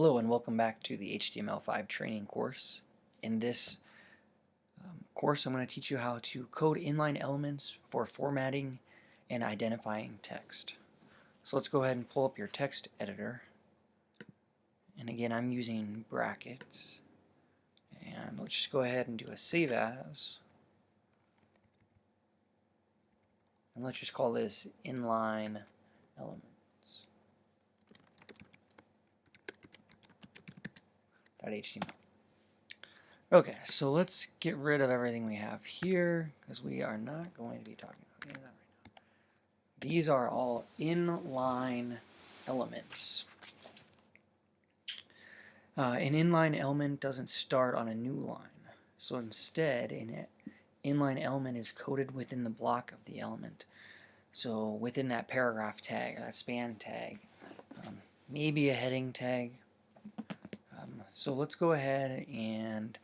Hello and welcome back to the HTML5 training course. In this course I'm going to teach you how to code inline elements for formatting and identifying text. So let's go ahead and pull up your text editor. And again, I'm using brackets. And let's just go ahead and do a save as. And let's just call this inline element. .html. Okay, so let's get rid of everything we have here because we are not going to be talking about any of that right now. These are all inline elements. An inline element doesn't start on a new line, so instead an inline element is coded within the block of the element. So within that paragraph tag, that span tag, maybe a heading tag. So let's go ahead and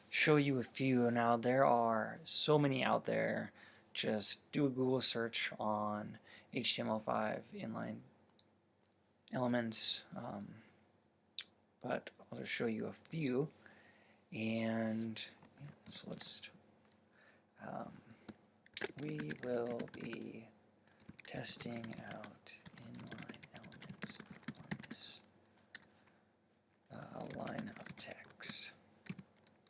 show you a few. Now there are so many out there. Just do a Google search on HTML5 inline elements, but I'll just show you a few. And so we will be testing out inline elements on this line of text.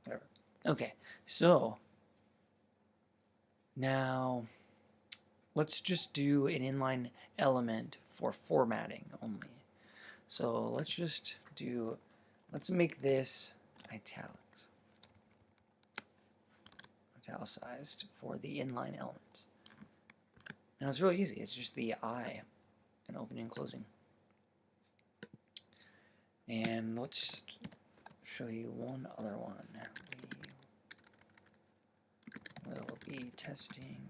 Whatever. Okay, so now let's just do an inline element for formatting only. So let's make this italicized for the inline element. Now it's really easy. It's just the I and opening and closing. And let's show you one other one. We will be testing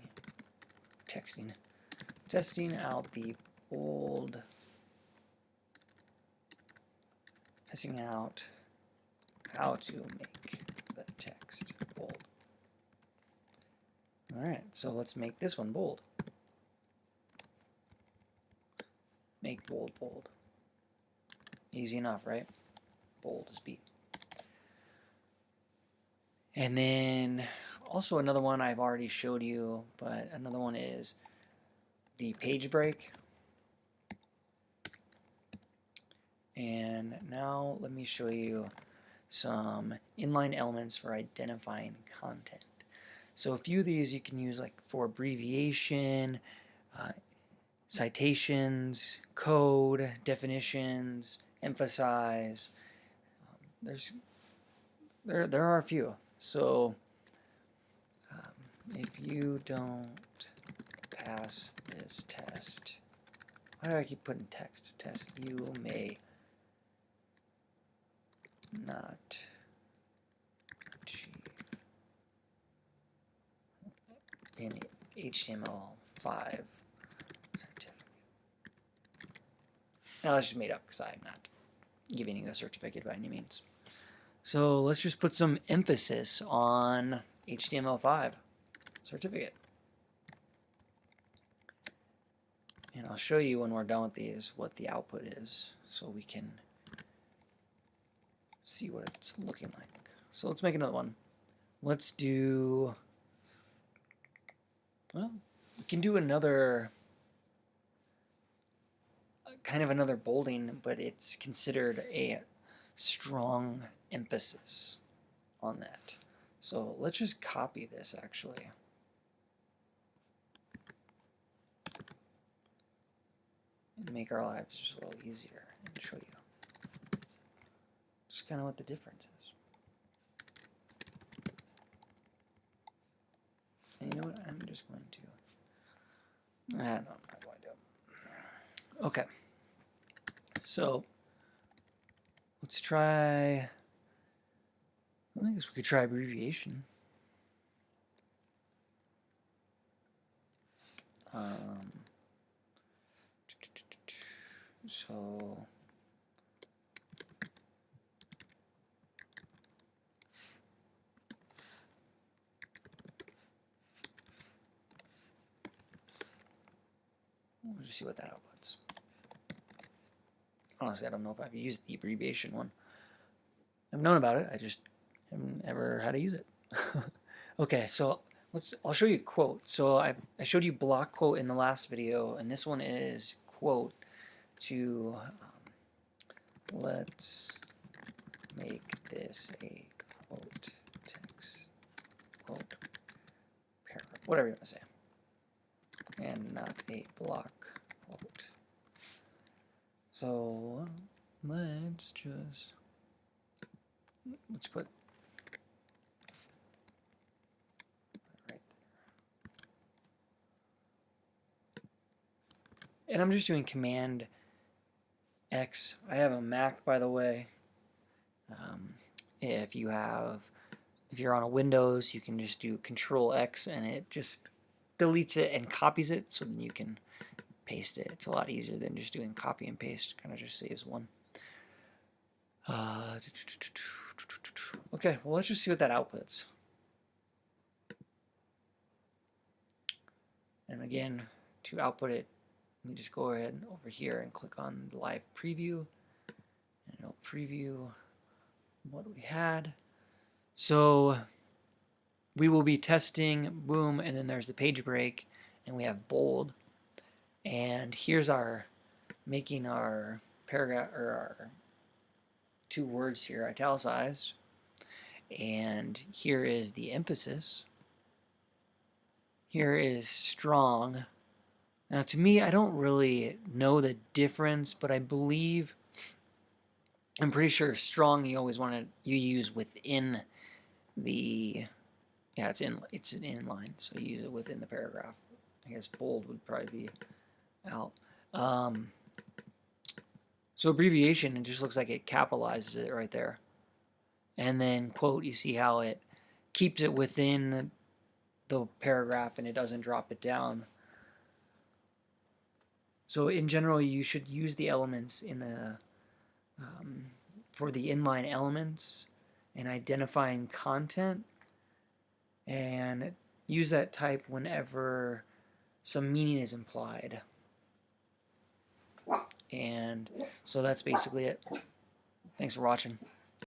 out the bold, testing out how to make the text bold. Alright, so let's make this one bold. Make bold bold. Easy enough, right? Bold is B. And then also another one I've already showed you, but another one is the page break. And now let me show you some inline elements for identifying content. So a few of these you can use like for abbreviation, citations, code, definitions, emphasize. There are a few. So if you don't pass this test, why do I keep putting text? Test, you may not achieve in HTML5 certificate. Now that's just made up because I'm not giving you a certificate by any means. So let's just put some emphasis on HTML5 certificate. And I'll show you when we're done with these what the output is so we can see what it's looking like. So let's make another one. Let's do, well, we can do another, kind of another bolding, but it's considered a strong emphasis on that. So let's just copy this actually. And make our lives just a little easier and show you just kind of what the difference is. And you know what? I'm just going to, no, I'm not going to. Okay. So let's try, I guess we could try abbreviation. So we'll just see what that outputs. Honestly, I don't know if I've used the abbreviation one. I've known about it, I just haven't ever had to use it. Okay, so I'll show you a quote. So I showed you block quote in the last video, and this one is quote to let's make this a quote text quote paragraph, whatever you want to say, and not a block quote. So let's put right there. And I'm just doing Command X. I have a Mac, by the way. If you're on a Windows, you can just do Control X and it just deletes it and copies it, so then you can paste it. It's a lot easier than just doing copy and paste. Kind of just saves one. Okay, well, let's just see what that outputs. And again, to output it, let me just go ahead over here and click on the live preview, and it'll preview what we had. So we will be testing, boom, and then there's the page break, and we have bold. And here's our making our paragraph, or our 2 words here italicized. And here is the emphasis. Here is strong. Now, to me, I don't really know the difference, but I believe, I'm pretty sure strong you always want to use within the, yeah, it's an inline, so you use it within the paragraph. I guess bold would probably be out. So abbreviation, it just looks like it capitalizes it right there. And then quote, you see how it keeps it within the paragraph and it doesn't drop it down. So in general, you should use the elements in the for the inline elements and identifying content, and use that type whenever some meaning is implied. And so that's basically it. Thanks for watching.